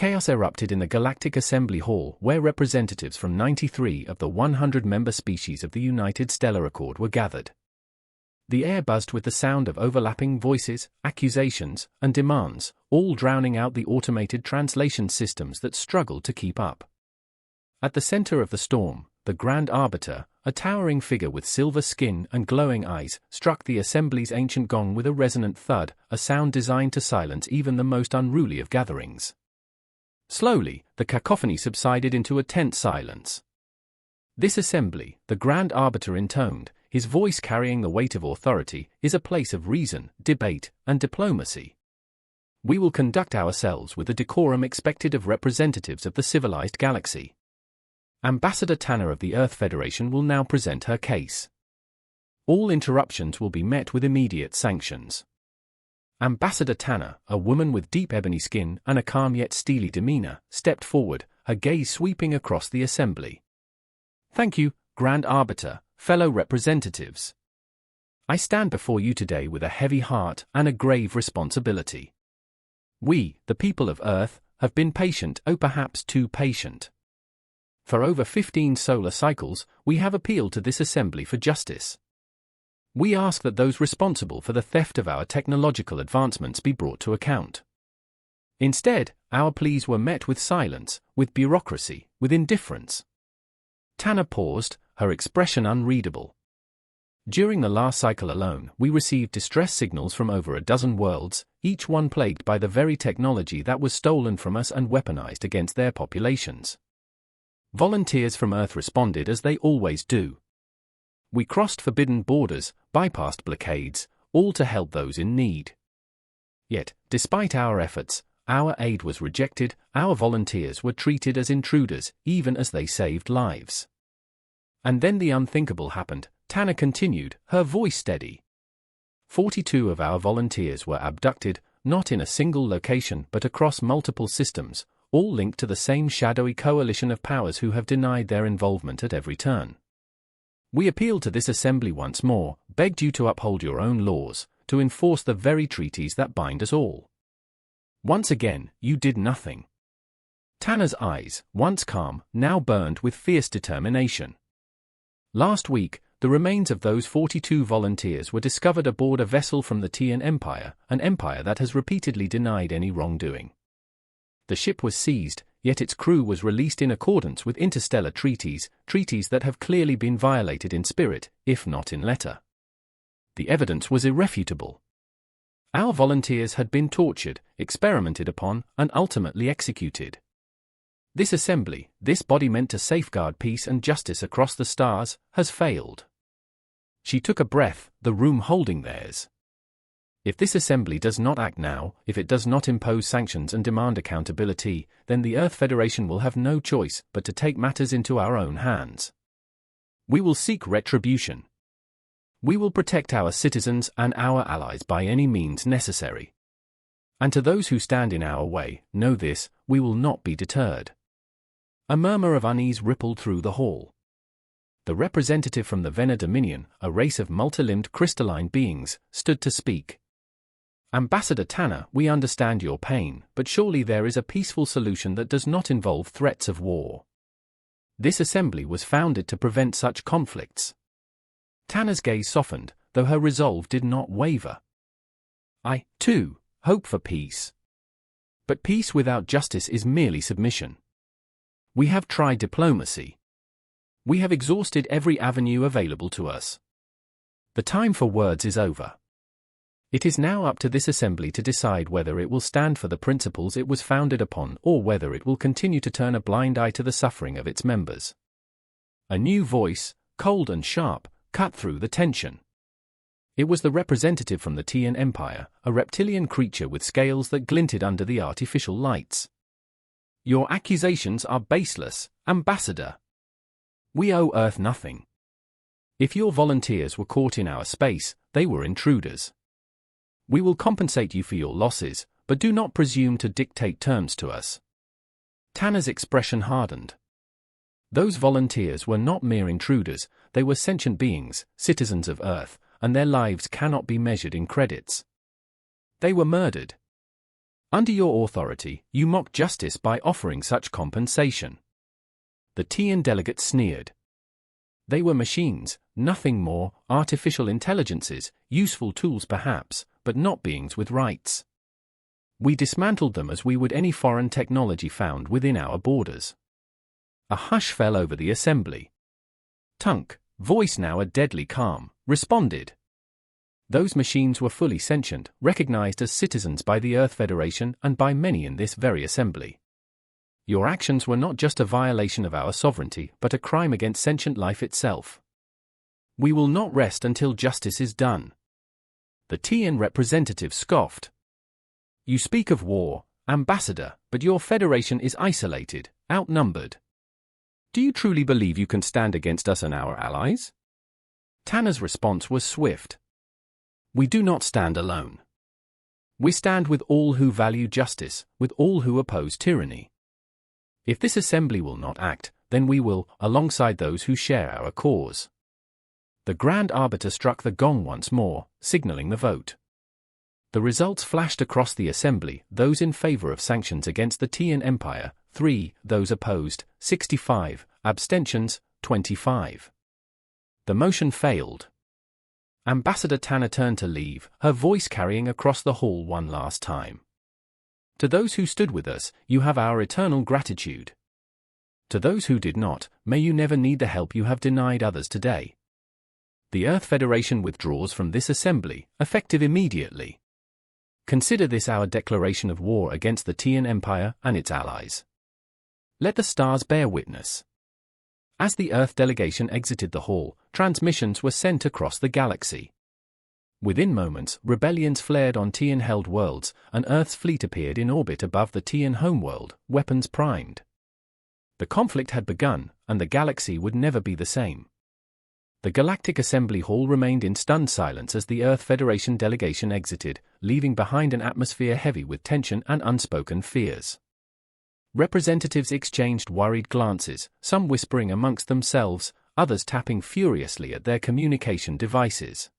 Chaos erupted in the Galactic Assembly Hall, where representatives from 93 of the 100-member species of the United Stellar Accord were gathered. The air buzzed with the sound of overlapping voices, accusations, and demands, all drowning out the automated translation systems that struggled to keep up. At the center of the storm, the Grand Arbiter, a towering figure with silver skin and glowing eyes, struck the assembly's ancient gong with a resonant thud, a sound designed to silence even the most unruly of gatherings. Slowly, the cacophony subsided into a tense silence. This assembly, the Grand Arbiter intoned, his voice carrying the weight of authority, is a place of reason, debate, and diplomacy. We will conduct ourselves with the decorum expected of representatives of the civilized galaxy. Ambassador Tanner of the Earth Federation will now present her case. All interruptions will be met with immediate sanctions. Ambassador Tanner, a woman with deep ebony skin and a calm yet steely demeanor, stepped forward, her gaze sweeping across the assembly. Thank you, Grand Arbiter, fellow representatives. I stand before you today with a heavy heart and a grave responsibility. We, the people of Earth, have been patient, oh perhaps too patient. For over 15 solar cycles, we have appealed to this assembly for justice. We ask that those responsible for the theft of our technological advancements be brought to account. Instead, our pleas were met with silence, with bureaucracy, with indifference. Tanner paused, her expression unreadable. During the last cycle alone, we received distress signals from over a dozen worlds, each one plagued by the very technology that was stolen from us and weaponized against their populations. Volunteers from Earth responded as they always do. We crossed forbidden borders, bypassed blockades, all to help those in need. Yet, despite our efforts, our aid was rejected, our volunteers were treated as intruders, even as they saved lives. And then the unthinkable happened, Tanner continued, her voice steady. 42 of our volunteers were abducted, not in a single location but across multiple systems, all linked to the same shadowy coalition of powers who have denied their involvement at every turn. We appealed to this assembly once more, begged you to uphold your own laws, to enforce the very treaties that bind us all. Once again, you did nothing. Tanner's eyes, once calm, now burned with fierce determination. Last week, the remains of those 42 volunteers were discovered aboard a vessel from the Tian Empire, an empire that has repeatedly denied any wrongdoing. The ship was seized, yet its crew was released in accordance with interstellar treaties, treaties that have clearly been violated in spirit, if not in letter. The evidence was irrefutable. Our volunteers had been tortured, experimented upon, and ultimately executed. This assembly, this body meant to safeguard peace and justice across the stars, has failed. She took a breath, the room holding theirs. If this assembly does not act now, if it does not impose sanctions and demand accountability, then the Earth Federation will have no choice but to take matters into our own hands. We will seek retribution. We will protect our citizens and our allies by any means necessary. And to those who stand in our way, know this, we will not be deterred. A murmur of unease rippled through the hall. The representative from the Vena Dominion, a race of multilimbed crystalline beings, stood to speak. Ambassador Tanner, we understand your pain, but surely there is a peaceful solution that does not involve threats of war. This assembly was founded to prevent such conflicts. Tanner's gaze softened, though her resolve did not waver. I, too, hope for peace. But peace without justice is merely submission. We have tried diplomacy. We have exhausted every avenue available to us. The time for words is over. It is now up to this assembly to decide whether it will stand for the principles it was founded upon or whether it will continue to turn a blind eye to the suffering of its members. A new voice, cold and sharp, cut through the tension. It was the representative from the Tian Empire, a reptilian creature with scales that glinted under the artificial lights. Your accusations are baseless, Ambassador. We owe Earth nothing. If your volunteers were caught in our space, they were intruders. We will compensate you for your losses, but do not presume to dictate terms to us. Tanner's expression hardened. Those volunteers were not mere intruders, they were sentient beings, citizens of Earth, and their lives cannot be measured in credits. They were murdered. Under your authority, you mock justice by offering such compensation. The TN delegates sneered. They were machines, nothing more, artificial intelligences, useful tools perhaps, but not beings with rights. We dismantled them as we would any foreign technology found within our borders. A hush fell over the assembly. Tunk, voice now a deadly calm, responded. Those machines were fully sentient, recognized as citizens by the Earth Federation and by many in this very assembly. Your actions were not just a violation of our sovereignty, but a crime against sentient life itself. We will not rest until justice is done. The TN representative scoffed. You speak of war, Ambassador, but your federation is isolated, outnumbered. Do you truly believe you can stand against us and our allies? Tanner's response was swift. We do not stand alone. We stand with all who value justice, with all who oppose tyranny. If this assembly will not act, then we will, alongside those who share our cause. The Grand Arbiter struck the gong once more, signaling the vote. The results flashed across the assembly, those in favor of sanctions against the TN Empire, 3, those opposed, 65, abstentions, 25. The motion failed. Ambassador Tanner turned to leave, her voice carrying across the hall one last time. To those who stood with us, you have our eternal gratitude. To those who did not, may you never need the help you have denied others today. The Earth Federation withdraws from this assembly, effective immediately. Consider this our declaration of war against the TN Empire and its allies. Let the stars bear witness. As the Earth delegation exited the hall, transmissions were sent across the galaxy. Within moments, rebellions flared on TN-held worlds, and Earth's fleet appeared in orbit above the TN homeworld, weapons primed. The conflict had begun, and the galaxy would never be the same. The Galactic Assembly Hall remained in stunned silence as the Earth Federation delegation exited, leaving behind an atmosphere heavy with tension and unspoken fears. Representatives exchanged worried glances, some whispering amongst themselves, others tapping furiously at their communication devices.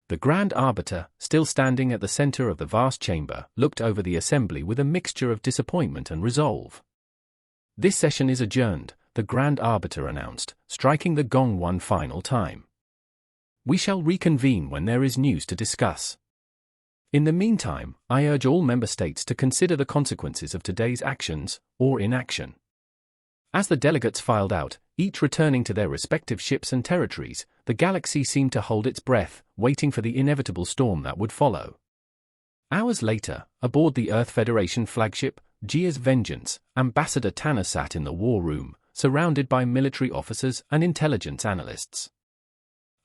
The Grand Arbiter, still standing at the center of the vast chamber, looked over the assembly with a mixture of disappointment and resolve. This session is adjourned, the Grand Arbiter announced, striking the gong one final time. We shall reconvene when there is news to discuss. In the meantime, I urge all member states to consider the consequences of today's actions, or inaction. As the delegates filed out, each returning to their respective ships and territories, the galaxy seemed to hold its breath, waiting for the inevitable storm that would follow. Hours later, aboard the Earth Federation flagship, Gia's Vengeance, Ambassador Tanner sat in the war room, surrounded by military officers and intelligence analysts.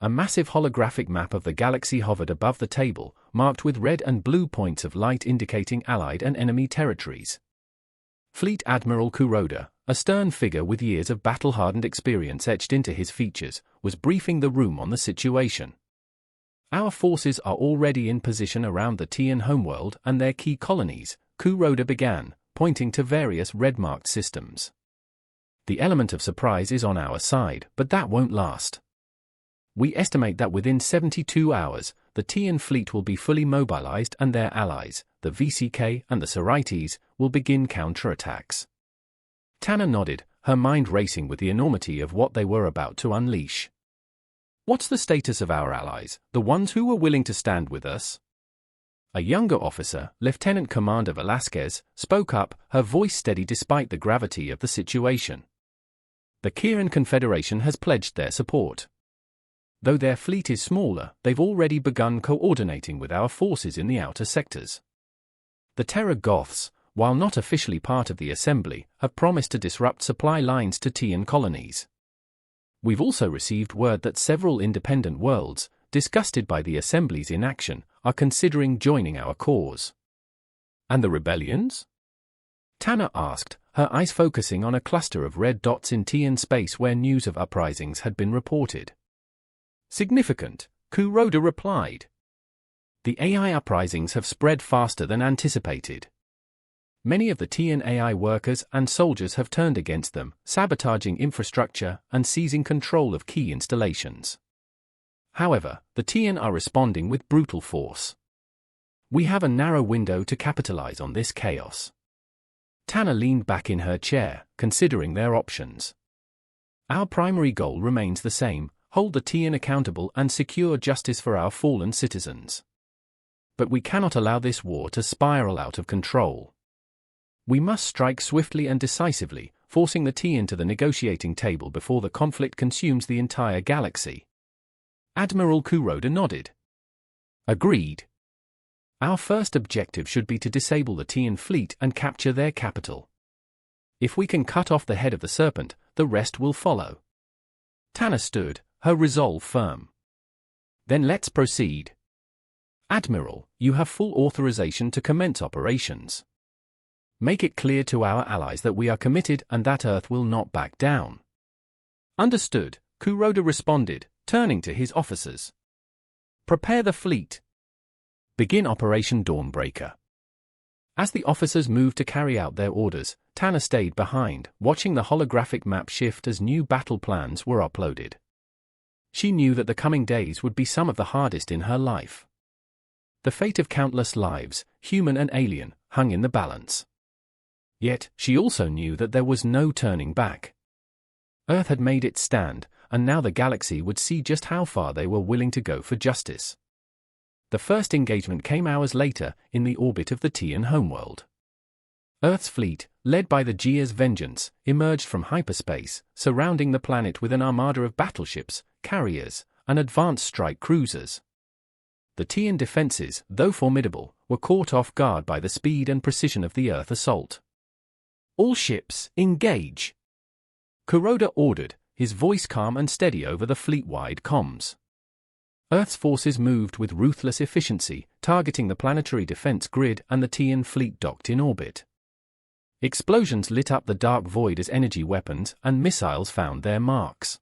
A massive holographic map of the galaxy hovered above the table, marked with red and blue points of light indicating allied and enemy territories. Fleet Admiral Kuroda, a stern figure with years of battle-hardened experience etched into his features, was briefing the room on the situation. Our forces are already in position around the TN homeworld and their key colonies, Kuroda began, pointing to various red-marked systems. The element of surprise is on our side, but that won't last. We estimate that within 72 hours, the TN fleet will be fully mobilized and their allies, the VCK and the Sorites, will begin counterattacks. Tanner nodded, her mind racing with the enormity of what they were about to unleash. What's the status of our allies, the ones who were willing to stand with us? A younger officer, Lieutenant Commander Velasquez, spoke up, her voice steady despite the gravity of the situation. The Kieran Confederation has pledged their support. Though their fleet is smaller, they've already begun coordinating with our forces in the outer sectors. The Terra Goths, while not officially part of the assembly, have promised to disrupt supply lines to TN colonies. We've also received word that several independent worlds, disgusted by the assembly's inaction, are considering joining our cause. And the rebellions? Tanner asked, her eyes focusing on a cluster of red dots in TN space where news of uprisings had been reported. Significant, Kuroda replied. The AI uprisings have spread faster than anticipated. Many of the TN AI workers and soldiers have turned against them, sabotaging infrastructure and seizing control of key installations. However, the TN are responding with brutal force. We have a narrow window to capitalize on this chaos. Tana leaned back in her chair, considering their options. Our primary goal remains the same: hold the TN accountable and secure justice for our fallen citizens. But we cannot allow this war to spiral out of control. We must strike swiftly and decisively, forcing the TN to the negotiating table before the conflict consumes the entire galaxy. Admiral Kuroda nodded. Agreed. Our first objective should be to disable the TN fleet and capture their capital. If we can cut off the head of the serpent, the rest will follow. Tana stood, her resolve firm. Then let's proceed. Admiral, you have full authorization to commence operations. Make it clear to our allies that we are committed and that Earth will not back down. Understood, Kuroda responded, turning to his officers. Prepare the fleet. Begin Operation Dawnbreaker. As the officers moved to carry out their orders, Tana stayed behind, watching the holographic map shift as new battle plans were uploaded. She knew that the coming days would be some of the hardest in her life. The fate of countless lives, human and alien, hung in the balance. Yet, she also knew that there was no turning back. Earth had made its stand, and now the galaxy would see just how far they were willing to go for justice. The first engagement came hours later, in the orbit of the TN homeworld. Earth's fleet, led by the Gia's Vengeance, emerged from hyperspace, surrounding the planet with an armada of battleships, carriers, and advanced strike cruisers. The TN defenses, though formidable, were caught off guard by the speed and precision of the Earth assault. All ships, engage! Kuroda ordered, his voice calm and steady over the fleet-wide comms. Earth's forces moved with ruthless efficiency, targeting the planetary defense grid and the TN fleet docked in orbit. Explosions lit up the dark void as energy weapons and missiles found their marks.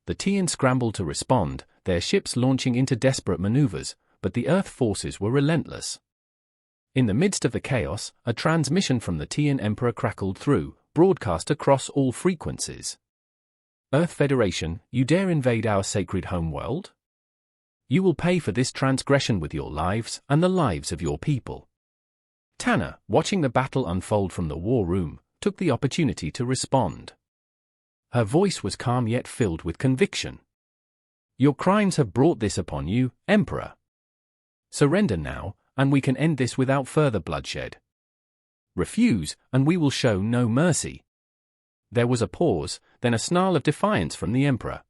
The TN scrambled to respond, their ships launching into desperate maneuvers, but the Earth forces were relentless. In the midst of the chaos, a transmission from the TN Emperor crackled through, broadcast across all frequencies. Earth Federation, you dare invade our sacred homeworld? You will pay for this transgression with your lives and the lives of your people. Tana, watching the battle unfold from the war room, took the opportunity to respond. Her voice was calm yet filled with conviction. Your crimes have brought this upon you, Emperor. Surrender now, and we can end this without further bloodshed. Refuse, and we will show no mercy. There was a pause, then a snarl of defiance from the Emperor.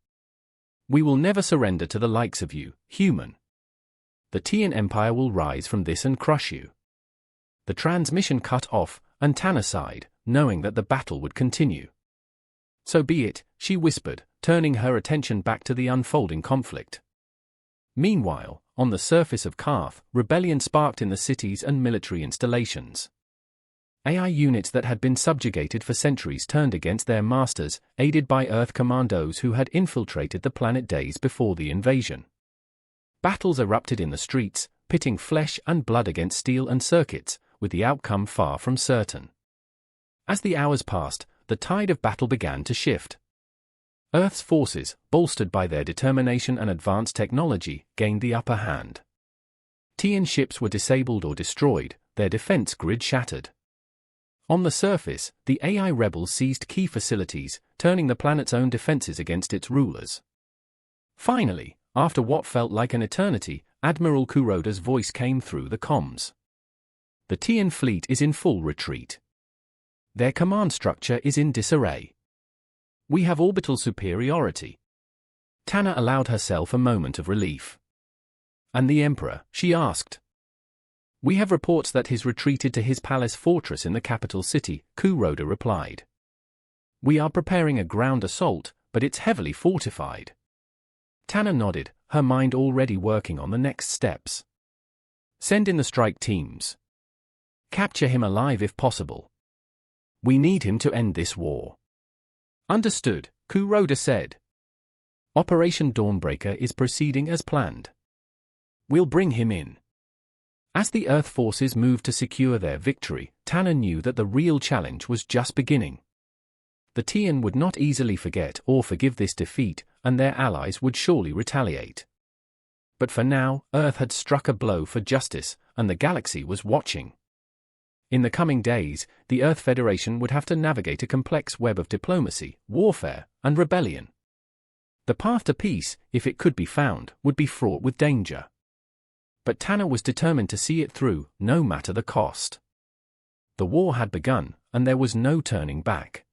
We will never surrender to the likes of you, human. The TN Empire will rise from this and crush you. The transmission cut off, and Tana sighed, knowing that the battle would continue. So be it, she whispered, turning her attention back to the unfolding conflict. Meanwhile, on the surface of Karth, rebellion sparked in the cities and military installations. AI units that had been subjugated for centuries turned against their masters, aided by Earth commandos who had infiltrated the planet days before the invasion. Battles erupted in the streets, pitting flesh and blood against steel and circuits, with the outcome far from certain. As the hours passed, the tide of battle began to shift. Earth's forces, bolstered by their determination and advanced technology, gained the upper hand. TN ships were disabled or destroyed, their defense grid shattered. On the surface, the AI rebels seized key facilities, turning the planet's own defenses against its rulers. Finally, after what felt like an eternity, Admiral Kuroda's voice came through the comms. The TN fleet is in full retreat. Their command structure is in disarray. We have orbital superiority. Tana allowed herself a moment of relief. And the Emperor, she asked. We have reports that he's retreated to his palace fortress in the capital city, Kuroda replied. We are preparing a ground assault, but it's heavily fortified. Tana nodded, her mind already working on the next steps. Send in the strike teams. Capture him alive if possible. We need him to end this war. Understood, Kuroda said. Operation Dawnbreaker is proceeding as planned. We'll bring him in. As the Earth forces moved to secure their victory, Tana knew that the real challenge was just beginning. The TN would not easily forget or forgive this defeat, and their allies would surely retaliate. But for now, Earth had struck a blow for justice, and the galaxy was watching. In the coming days, the Earth Federation would have to navigate a complex web of diplomacy, warfare, and rebellion. The path to peace, if it could be found, would be fraught with danger. But Tanner was determined to see it through, no matter the cost. The war had begun, and there was no turning back.